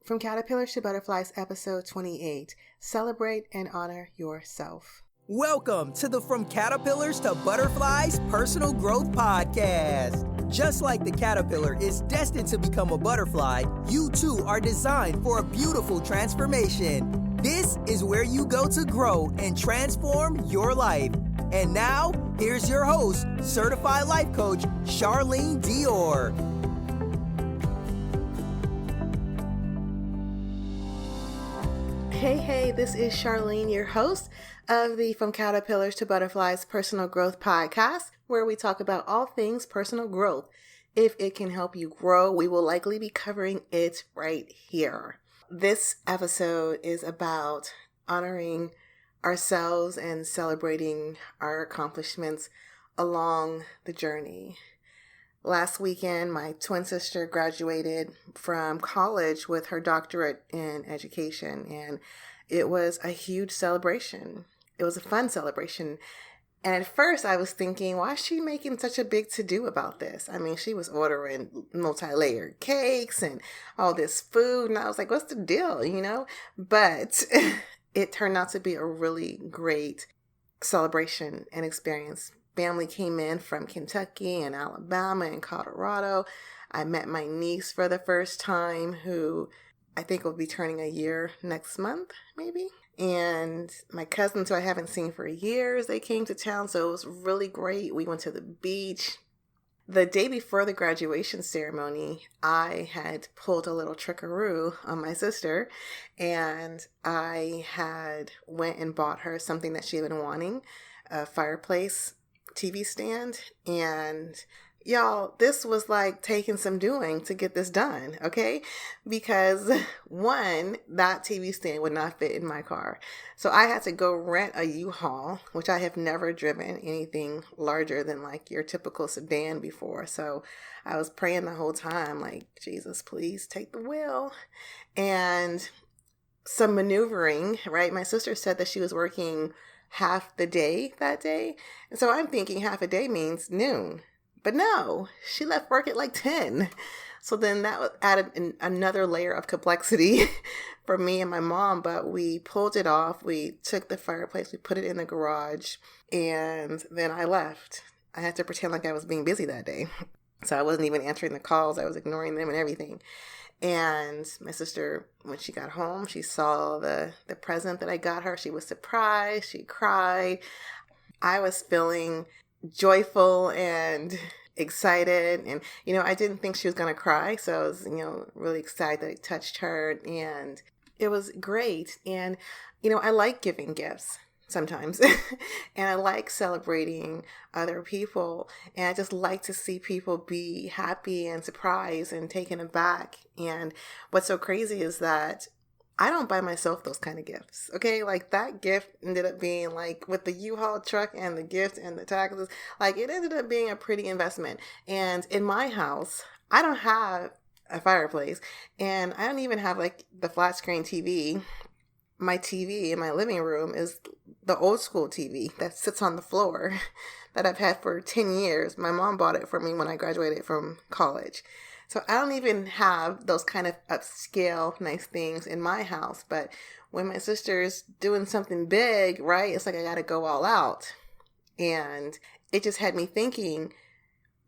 From Caterpillars to Butterflies, episode 28. Celebrate and honor yourself. Welcome to the From Caterpillars to Butterflies Personal Growth Podcast. Just like the caterpillar is destined to become a butterfly, you too are designed for a beautiful transformation. This is where you go to grow and transform your life. And now, here's your host, Certified Life Coach, Charlene Dior. Hey, this is Charlene, your host of the From Caterpillars to Butterflies Personal Growth Podcast, where we talk about all things personal growth. If it can help you grow, we will likely be covering it right here. This episode is about honoring ourselves and celebrating our accomplishments along the journey. Last weekend, my twin sister graduated from college with her doctorate in education, and it was a huge celebration. It was a fun celebration. And at first I was thinking, why is she making such a big to-do about this? I mean, she was ordering multi-layered cakes and all this food, and I was like, what's the deal, But it turned out to be a really great celebration and experience. Family came in from Kentucky and Alabama and Colorado. I met my niece for the first time, who I think will be turning a year next month, maybe. And my cousins, who I haven't seen for years, they came to town, so it was really great. We went to the beach. The day before the graduation ceremony, I had pulled a little trickaroo on my sister, and I had went and bought her something that she had been wanting, a fireplace TV stand. And y'all, this was like taking some doing to get this done, okay? Because one, that TV stand would not fit in my car. So I had to go rent a U-Haul, which I have never driven anything larger than like your typical sedan before. So I was praying the whole time, like, Jesus, please take the wheel. And some maneuvering, right? My sister said that she was working half the day that day. And so I'm thinking half a day means noon. But no, she left work at like 10. So then that added another layer of complexity for me and my mom. But we pulled it off. We took the fireplace, we put it in the garage, and then I left. I had to pretend like I was being busy that day. So I wasn't even answering the calls. I was ignoring them and everything. And my sister, when she got home, she saw the present that I got her. She was surprised. She cried. I was feeling joyful and excited. And, I didn't think she was going to cry. So I was, really excited that I touched her. And it was great. And, I like giving gifts sometimes. And I like celebrating other people. And I just like to see people be happy and surprised and taken aback. And what's so crazy is that I don't buy myself those kind of gifts. Okay. Like that gift ended up being like with the U-Haul truck and the gift and the taxes, like it ended up being a pretty investment. And in my house, I don't have a fireplace, and I don't even have like the flat screen TV. My TV in my living room is the old school TV that sits on the floor that I've had for 10 years. My mom bought it for me when I graduated from college. So I don't even have those kind of upscale nice things in my house. But when my sister's doing something big, right, it's like I got to go all out. And it just had me thinking,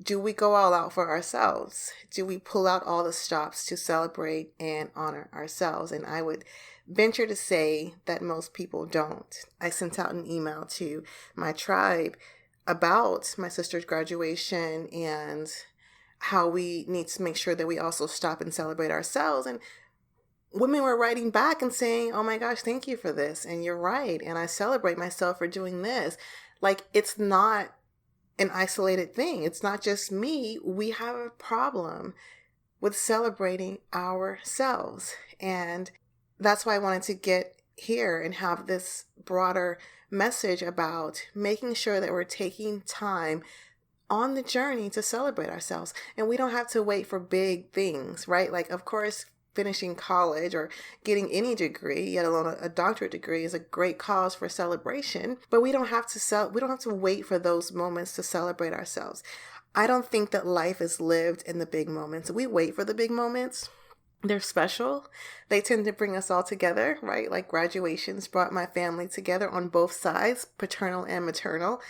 do we go all out for ourselves? Do we pull out all the stops to celebrate and honor ourselves? And I would venture to say that most people don't. I sent out an email to my tribe about my sister's graduation and how we need to make sure that we also stop and celebrate ourselves. And women were writing back and saying, oh my gosh, thank you for this. And you're right. And I celebrate myself for doing this. Like, it's not an isolated thing. It's not just me. We have a problem with celebrating ourselves. And that's why I wanted to get here and have this broader message about making sure that we're taking time on the journey to celebrate ourselves. And we don't have to wait for big things, right? Like, of course, finishing college or getting any degree, yet alone a doctorate degree, is a great cause for celebration. But we don't have to wait for those moments to celebrate ourselves. I don't think that life is lived in the big moments. We wait for the big moments. They're special. They tend to bring us all together, right? Like graduations brought my family together on both sides, paternal and maternal.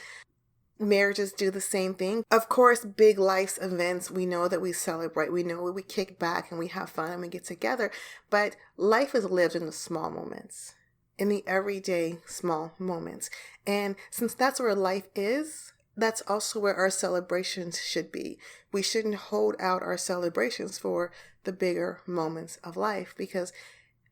Marriages do the same thing. Of course, big life events, we know that we celebrate. We know we kick back and we have fun and we get together. But life is lived in the small moments, in the everyday small moments. And since that's where life is, that's also where our celebrations should be. We shouldn't hold out our celebrations for the bigger moments of life, because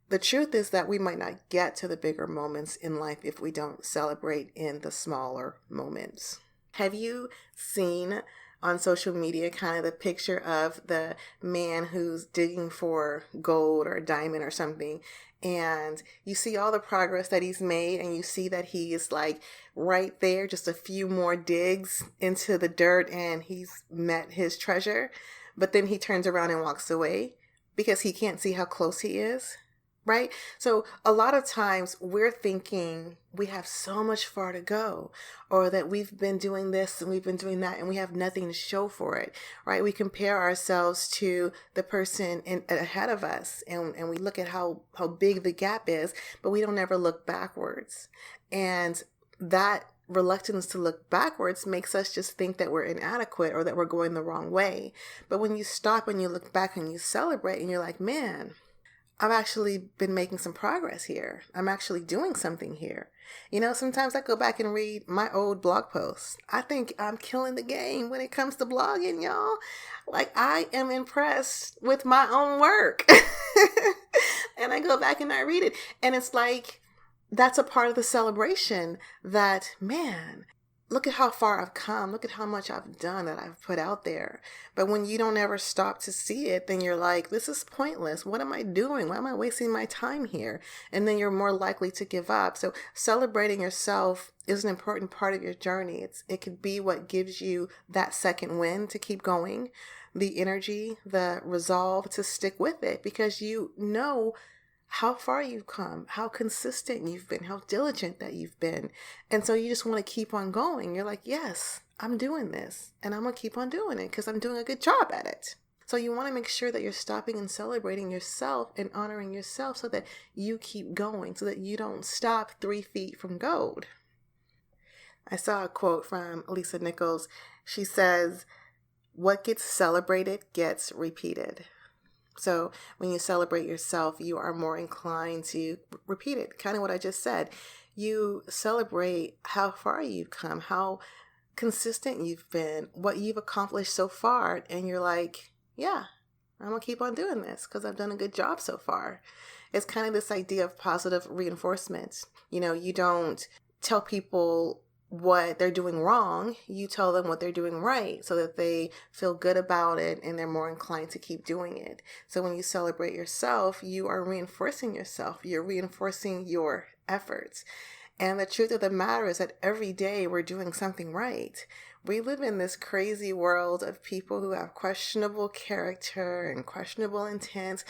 the truth is that we might not get to the bigger moments in life if we don't celebrate in the smaller moments. Have you seen on social media kind of the picture of the man who's digging for gold or a diamond or something, and you see all the progress that he's made, and you see that he is like right there, just a few more digs into the dirt and he's met his treasure, but then he turns around and walks away because he can't see how close he is? Right? So a lot of times we're thinking we have so much far to go, or that we've been doing this and we've been doing that and we have nothing to show for it, right? We compare ourselves to the person ahead of us, and we look at how big the gap is, but we don't ever look backwards. And that reluctance to look backwards makes us just think that we're inadequate or that we're going the wrong way. But when you stop and you look back and you celebrate and you're like, man, I've actually been making some progress here. I'm actually doing something here. You know, sometimes I go back and read my old blog posts. I think I'm killing the game when it comes to blogging, y'all. Like, I am impressed with my own work. And I go back and I read it. And it's like, that's a part of the celebration that, man, look at how far I've come. Look at how much I've done that I've put out there. But when you don't ever stop to see it, then you're like, this is pointless. What am I doing? Why am I wasting my time here? And then you're more likely to give up. So celebrating yourself is an important part of your journey. It could be what gives you that second win to keep going, the energy, the resolve to stick with it, because you know how far you've come, how consistent you've been, how diligent that you've been. And so you just want to keep on going. You're like, yes, I'm doing this and I'm going to keep on doing it because I'm doing a good job at it. So you want to make sure that you're stopping and celebrating yourself and honoring yourself so that you keep going, so that you don't stop 3 feet from gold. I saw a quote from Lisa Nichols. She says, what gets celebrated gets repeated. So when you celebrate yourself, you are more inclined to repeat it. Kind of what I just said. You celebrate how far you've come, how consistent you've been, what you've accomplished so far. And you're like, yeah, I'm going to keep on doing this because I've done a good job so far. It's kind of this idea of positive reinforcement. You know, you don't tell people what they're doing wrong, you tell them what they're doing right so that they feel good about it and they're more inclined to keep doing it. So when you celebrate yourself, you are reinforcing yourself. You're reinforcing your efforts. And the truth of the matter is that every day we're doing something right. We live in this crazy world of people who have questionable character and questionable intent.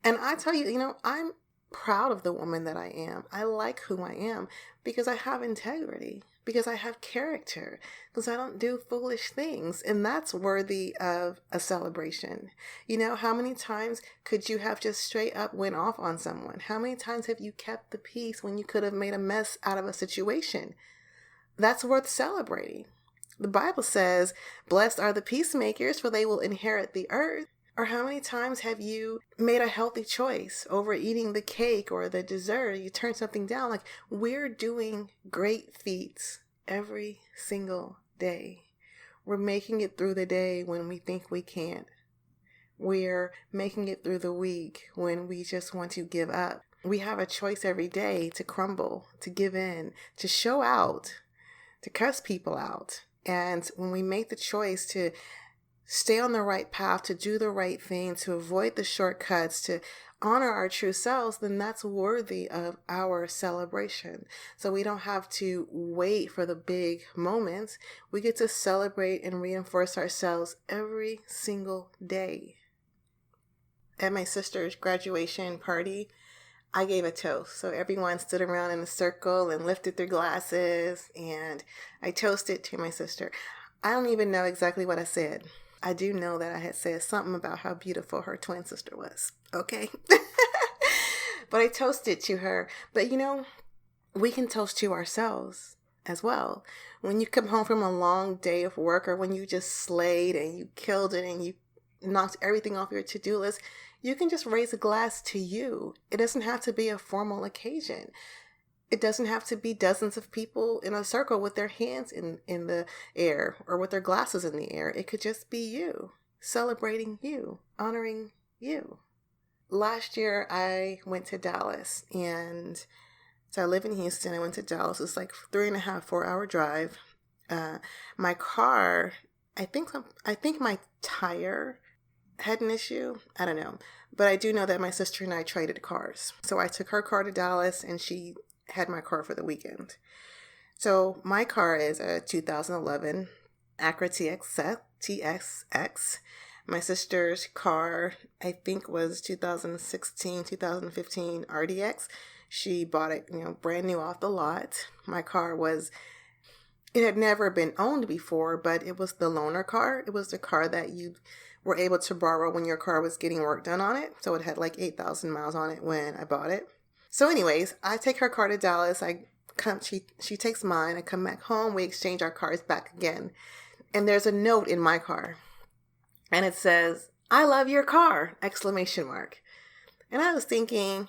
And I tell you, I'm proud of the woman that I am. I like who I am because I have integrity, because I have character, because I don't do foolish things. And that's worthy of a celebration. How many times could you have just straight up went off on someone? How many times have you kept the peace when you could have made a mess out of a situation? That's worth celebrating. The Bible says, blessed are the peacemakers, for they will inherit the earth. Or how many times have you made a healthy choice over eating the cake or the dessert? You turn something down. Like, we're doing great feats every single day. We're making it through the day when we think we can't. We're making it through the week when we just want to give up. We have a choice every day to crumble, to give in, to show out, to cuss people out. And when we make the choice to stay on the right path, to do the right thing, to avoid the shortcuts, to honor our true selves, then that's worthy of our celebration. So we don't have to wait for the big moments. We get to celebrate and reinforce ourselves every single day. At my sister's graduation party, I gave a toast. So everyone stood around in a circle and lifted their glasses, and I toasted to my sister. I don't even know exactly what I said. I do know that I had said something about how beautiful her twin sister was. Okay. But I toasted to her. But we can toast to ourselves as well. When you come home from a long day of work, or when you just slayed and you killed it and you knocked everything off your to-do list, you can just raise a glass to you. It doesn't have to be a formal occasion. It doesn't have to be dozens of people in a circle with their hands in the air or with their glasses in the air. It could just be you, celebrating you, honoring you. Last year, I went to Dallas, and so I live in Houston. I went to Dallas. It's like 3.5, 4-hour drive. My car, I think my tire had an issue. I don't know. But I do know that my sister and I traded cars. So I took her car to Dallas, and she had my car for the weekend. So my car is a 2011 Acura TSX. My sister's car, I think, was 2016, 2015 RDX. She bought it, brand new off the lot. My car it had never been owned before, but it was the loaner car. It was the car that you were able to borrow when your car was getting work done on it. So it had like 8,000 miles on it when I bought it. So anyways, I take her car to Dallas. She takes mine. I come back home. We exchange our cars back again. And there's a note in my car. And it says, "I love your car!" ! And I was thinking,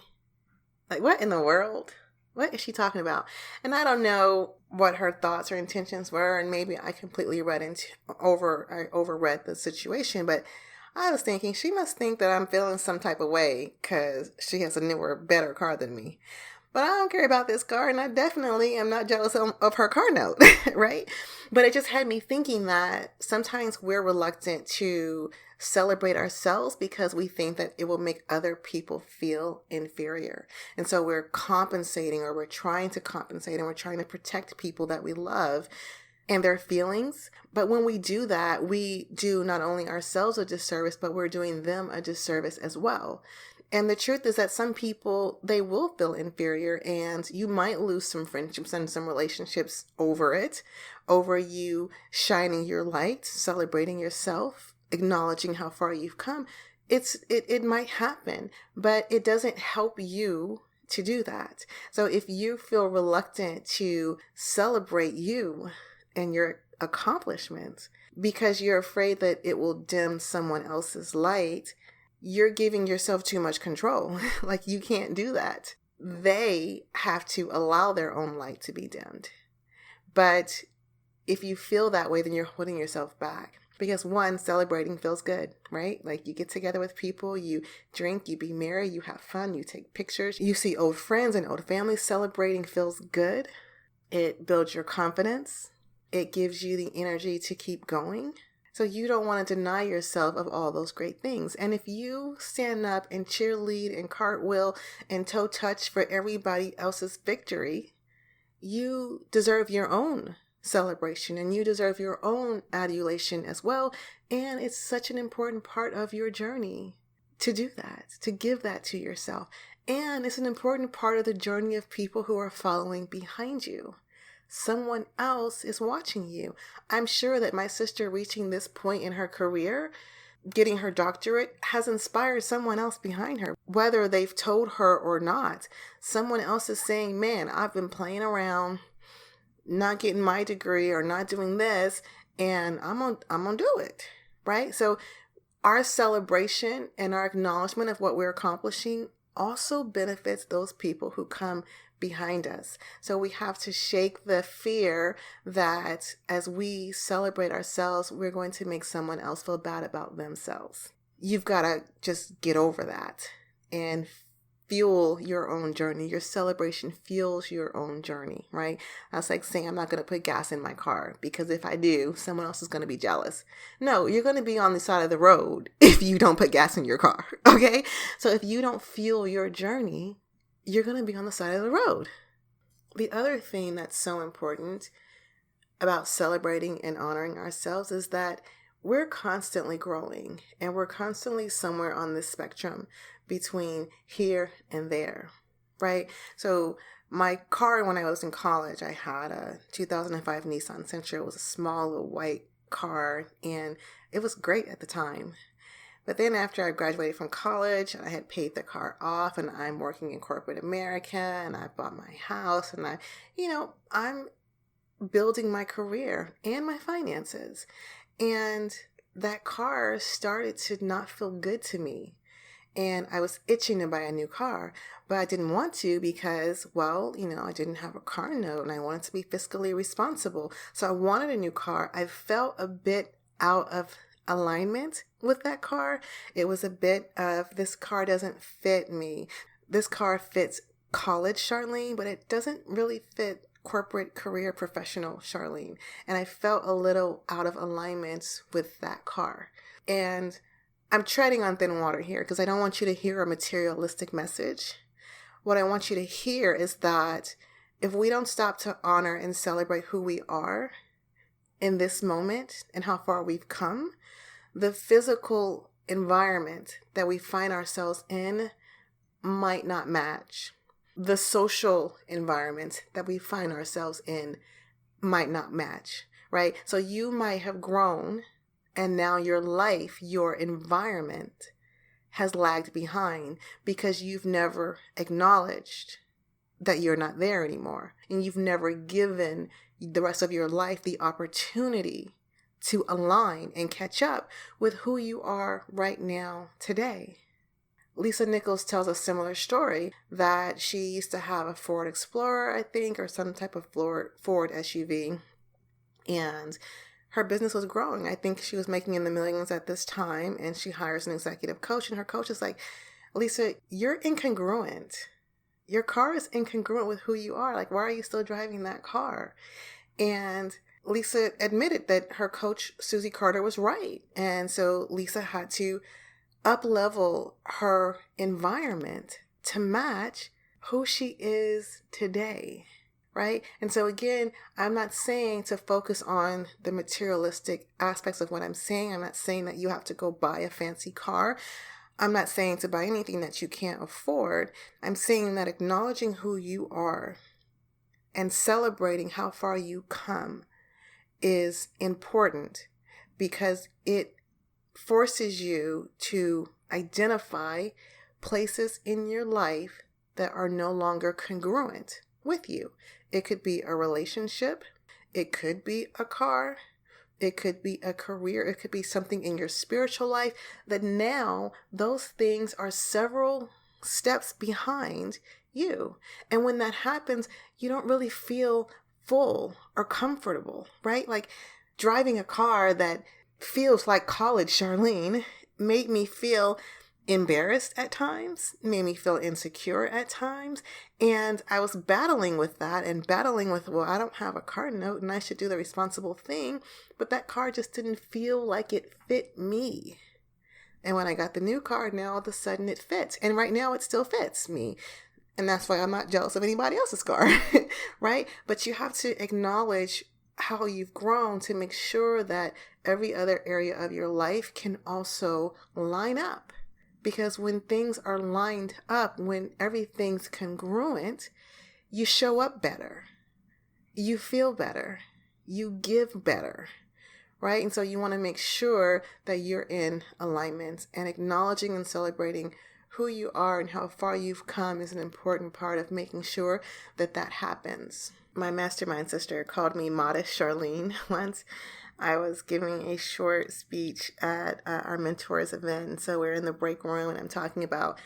like, what in the world? What is she talking about? And I don't know what her thoughts or intentions were. And maybe I completely overread the situation. But I was thinking, she must think that I'm feeling some type of way because she has a newer, better car than me. But I don't care about this car, and I definitely am not jealous of her car note, right? But it just had me thinking that sometimes we're reluctant to celebrate ourselves because we think that it will make other people feel inferior. And so we're compensating, or we're trying to compensate, and we're trying to protect people that we love and their feelings. But when we do that, we do not only ourselves a disservice, but we're doing them a disservice as well. And the truth is that some people, they will feel inferior, and you might lose some friendships and some relationships over it, over you shining your light, celebrating yourself, acknowledging how far you've come. It might happen, but it doesn't help you to do that. So if you feel reluctant to celebrate you and your accomplishments because you're afraid that it will dim someone else's light, you're giving yourself too much control. Like, you can't do that. They have to allow their own light to be dimmed. But if you feel that way, then you're holding yourself back. Because one, celebrating feels good, right? Like, you get together with people, you drink, you be merry, you have fun, you take pictures, you see old friends and old family. Celebrating feels good. It builds your confidence. It gives you the energy to keep going. So you don't want to deny yourself of all those great things. And if you stand up and cheerlead and cartwheel and toe touch for everybody else's victory, you deserve your own celebration, and you deserve your own adulation as well. And it's such an important part of your journey to do that, to give that to yourself. And it's an important part of the journey of people who are following behind you. Someone else is watching you. I'm sure that my sister reaching this point in her career, getting her doctorate, has inspired someone else behind her. Whether they've told her or not, someone else is saying, man, I've been playing around, not getting my degree or not doing this, and I'm gonna do it, right? So our celebration and our acknowledgement of what we're accomplishing also benefits those people who come behind us. So we have to shake the fear that as we celebrate ourselves, we're going to make someone else feel bad about themselves. You've got to just get over that and fuel your own journey. Your celebration fuels your own journey, right? That's like saying, I'm not going to put gas in my car because if I do, someone else is going to be jealous. No, you're going to be on the side of the road if you don't put gas in your car, okay? So if you don't fuel your journey, you're going to be on the side of the road. The other thing that's so important about celebrating and honoring ourselves is that we're constantly growing, and we're constantly somewhere on this spectrum between here and there, right? So my car, when I was in college, I had a 2005 Nissan Sentra. It was a small little white car, and it was great at the time. But then after I graduated from college, I had paid the car off, and I'm working in corporate America, and I bought my house, and I'm building my career and my finances. And that car started to not feel good to me. And I was itching to buy a new car, but I didn't want to because, I didn't have a car note and I wanted to be fiscally responsible. So I wanted a new car. I felt a bit out of alignment with that car. It was a bit of, this car doesn't fit me. This car fits college Charlene, but it doesn't really fit corporate career professional Charlene. And I felt a little out of alignment with that car. And I'm treading on thin water here because I don't want you to hear a materialistic message. What I want you to hear is that if we don't stop to honor and celebrate who we are in this moment and how far we've come, the physical environment that we find ourselves in might not match. The social environment that we find ourselves in might not match, right? So you might have grown and now your life, your environment has lagged behind because you've never acknowledged that you're not there anymore. And you've never given the rest of your life the opportunity to align and catch up with who you are right now today. Lisa Nichols tells a similar story that she used to have a Ford Explorer, I think, or some type of Ford SUV. And her business was growing. I think she was making in the millions at this time. And she hires an executive coach. And her coach is like, Lisa, you're incongruent. Your car is incongruent with who you are. Like, why are you still driving that car? And Lisa admitted that her coach, Susie Carter, was right. And so Lisa had to up-level her environment to match who she is today, right? And so again, I'm not saying to focus on the materialistic aspects of what I'm saying. I'm not saying that you have to go buy a fancy car. I'm not saying to buy anything that you can't afford. I'm saying that acknowledging who you are and celebrating how far you come is important because it forces you to identify places in your life that are no longer congruent with you. It could be a relationship. It could be a car. It could be a career. It could be something in your spiritual life that now those things are several steps behind you. And when that happens, you don't really feel full or comfortable, right? Like driving a car that feels like college Charlene made me feel embarrassed at times, made me feel insecure at times. And I was battling with that and battling with, I don't have a car note and I should do the responsible thing. But that car just didn't feel like it fit me. And when I got the new car, now all of a sudden it fits. And right now it still fits me. And that's why I'm not jealous of anybody else's car, right? But you have to acknowledge how you've grown to make sure that every other area of your life can also line up. Because when things are lined up, when everything's congruent, you show up better. You feel better. You give better, right? And so you want to make sure that you're in alignment, and acknowledging and celebrating who you are and how far you've come is an important part of making sure that that happens. My mastermind sister called me Modest Charlene once. I was giving a short speech at our mentors event. So we're in the break room and I'm talking about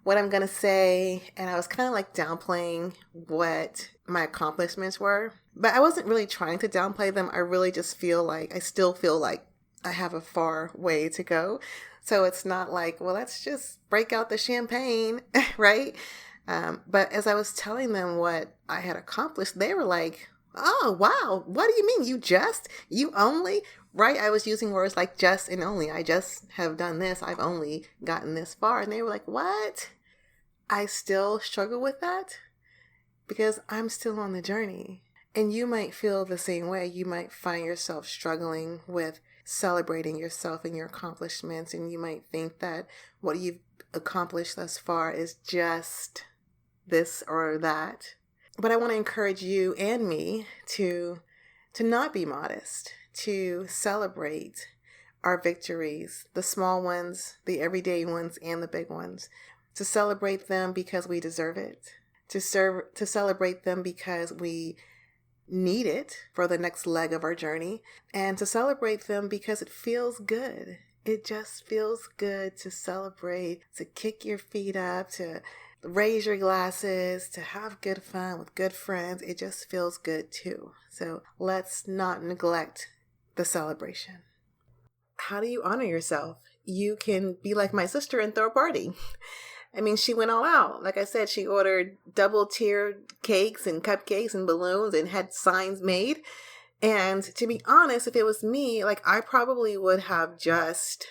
what I'm going to say. And I was kind of like downplaying what my accomplishments were. But I wasn't really trying to downplay them. I really just I still feel like I have a far way to go. So it's not like, well, let's just break out the champagne, right? But as I was telling them what I had accomplished, they were like, oh, wow, what do you mean? You only, right? I was using words like just and only. I just have done this. I've only gotten this far. And they were like, what? I still struggle with that because I'm still on the journey. And you might feel the same way. You might find yourself struggling with celebrating yourself and your accomplishments. And you might think that what you've accomplished thus far is just this or that. But I want to encourage you and me to not be modest, to celebrate our victories, the small ones, the everyday ones, and the big ones. To celebrate them because we deserve it. To celebrate them because we need it for the next leg of our journey. And to celebrate them because it feels good. It just feels good to celebrate, to kick your feet up, to raise your glasses, to have good fun with good friends. It just feels good too. So let's not neglect the celebration. How do you honor yourself? You can be like my sister and throw a party. I mean, she went all out. Like I said, she ordered double-tiered cakes and cupcakes and balloons and had signs made. And to be honest, if it was me, like I probably would have just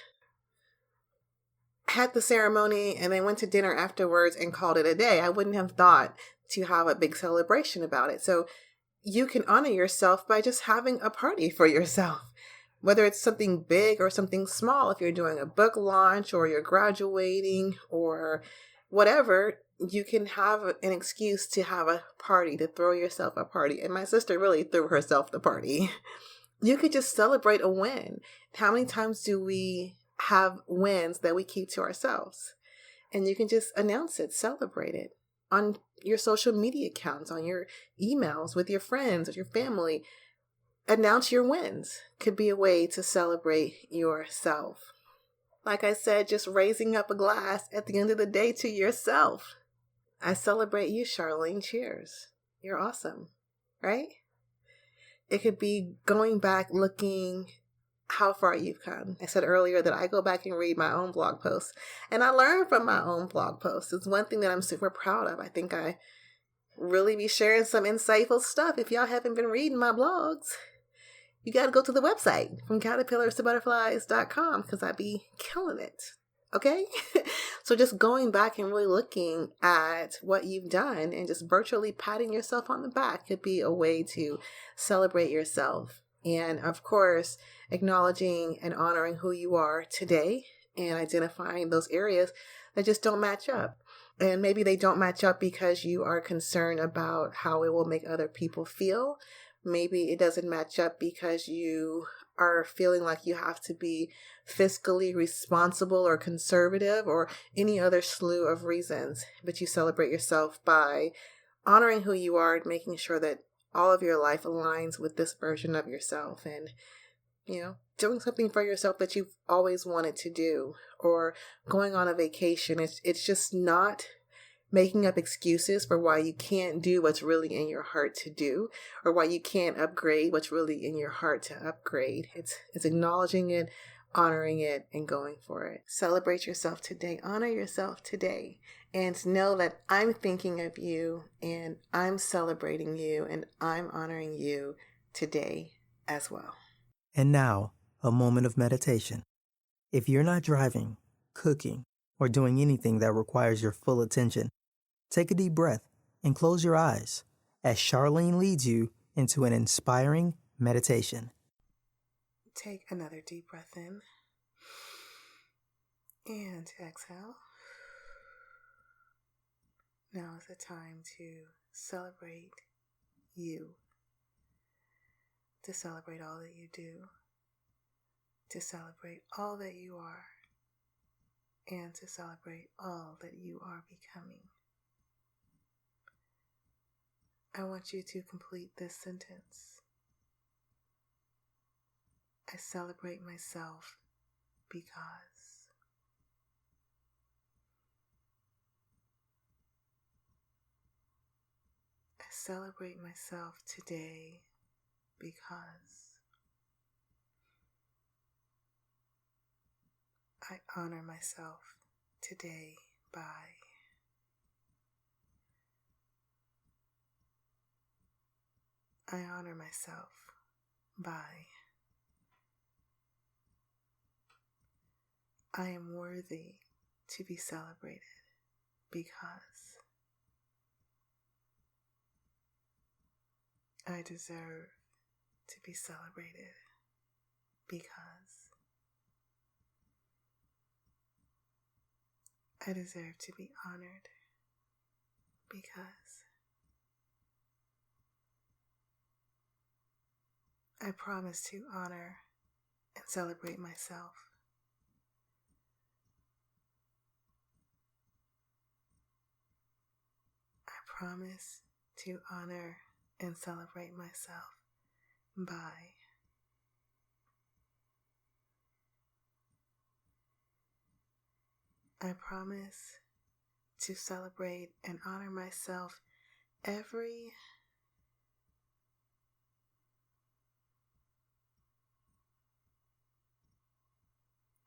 had the ceremony and then went to dinner afterwards and called it a day. I wouldn't have thought to have a big celebration about it. So you can honor yourself by just having a party for yourself. Whether it's something big or something small, if you're doing a book launch or you're graduating or whatever, you can have an excuse to have a party, to throw yourself a party. And my sister really threw herself the party. You could just celebrate a win. How many times do we have wins that we keep to ourselves? And you can just announce it, celebrate it on your social media accounts, on your emails, with your friends, with your family. Announce your wins could be a way to celebrate yourself. Like I said, just raising up a glass at the end of the day to yourself. I celebrate you, Charlene. Cheers. You're awesome, right? It could be going back, looking how far you've come. I said earlier that I go back and read my own blog posts, and I learn from my own blog posts. It's one thing that I'm super proud of. I think I really be sharing some insightful stuff. If y'all haven't been reading my blogs, you got to go to the website from caterpillars to butterflies.com because I be killing it. Okay? So just going back and really looking at what you've done and just virtually patting yourself on the back could be a way to celebrate yourself. And of course, acknowledging and honoring who you are today and identifying those areas that just don't match up. And maybe they don't match up because you are concerned about how it will make other people feel. Maybe it doesn't match up because you are feeling like you have to be fiscally responsible or conservative or any other slew of reasons. But you celebrate yourself by honoring who you are and making sure that all of your life aligns with this version of yourself and, doing something for yourself that you've always wanted to do or going on a vacation. It's just not making up excuses for why you can't do what's really in your heart to do or why you can't upgrade what's really in your heart to upgrade. It's acknowledging it, honoring it, and going for it. Celebrate yourself today. Honor yourself today. And know that I'm thinking of you and I'm celebrating you and I'm honoring you today as well. And now, a moment of meditation. If you're not driving, cooking, or doing anything that requires your full attention, take a deep breath and close your eyes as Charlene leads you into an inspiring meditation. Take another deep breath in and exhale. Now is the time to celebrate you, to celebrate all that you do, to celebrate all that you are, and to celebrate all that you are becoming. I want you to complete this sentence. I celebrate myself because. I celebrate myself today because. I honor myself today by. I honor myself by. I am worthy to be celebrated because. I deserve to be celebrated because. I deserve to be honored because. I promise to honor and celebrate myself. I promise to honor and celebrate myself by I promise to celebrate and honor myself every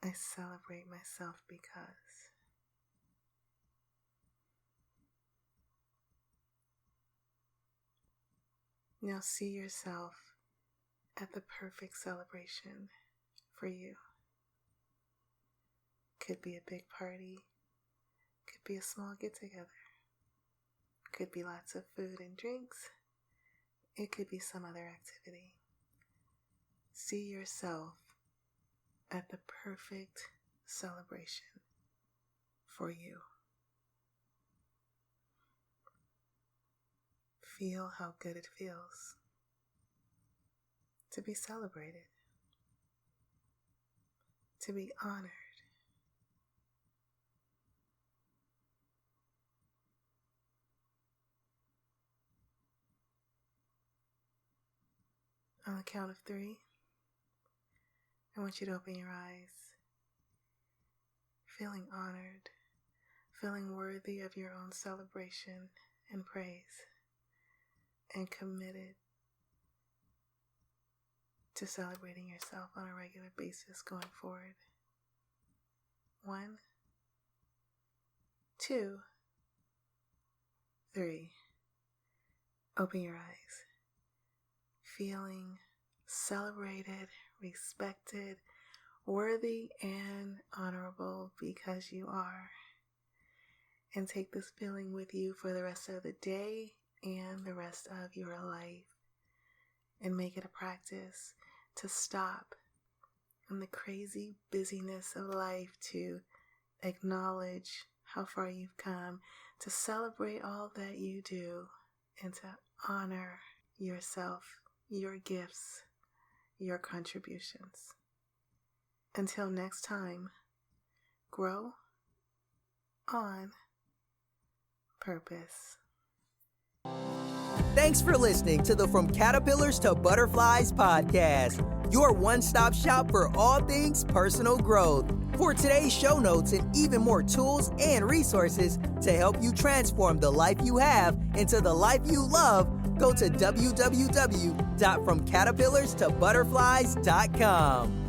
I celebrate myself because now see yourself at the perfect celebration for you. Could be a big party, could be a small get-together, could be lots of food and drinks, it could be some other activity. See yourself at the perfect celebration for you. Feel how good it feels to be celebrated, to be honored. On the count of 3, I want you to open your eyes, feeling honored, feeling worthy of your own celebration and praise, and committed to celebrating yourself on a regular basis going forward. 1, 2, 3. Open your eyes. Feeling celebrated, respected, worthy, and honorable because you are. And take this feeling with you for the rest of the day and the rest of your life. And make it a practice to stop in the crazy busyness of life, to acknowledge how far you've come, to celebrate all that you do, and to honor yourself, your gifts, your contributions. Until next time, grow on purpose. Thanks for listening to the From Caterpillars to Butterflies podcast, your one-stop shop for all things personal growth. For today's show notes and even more tools and resources to help you transform the life you have into the life you love, go to www.fromcaterpillarstobutterflies.com.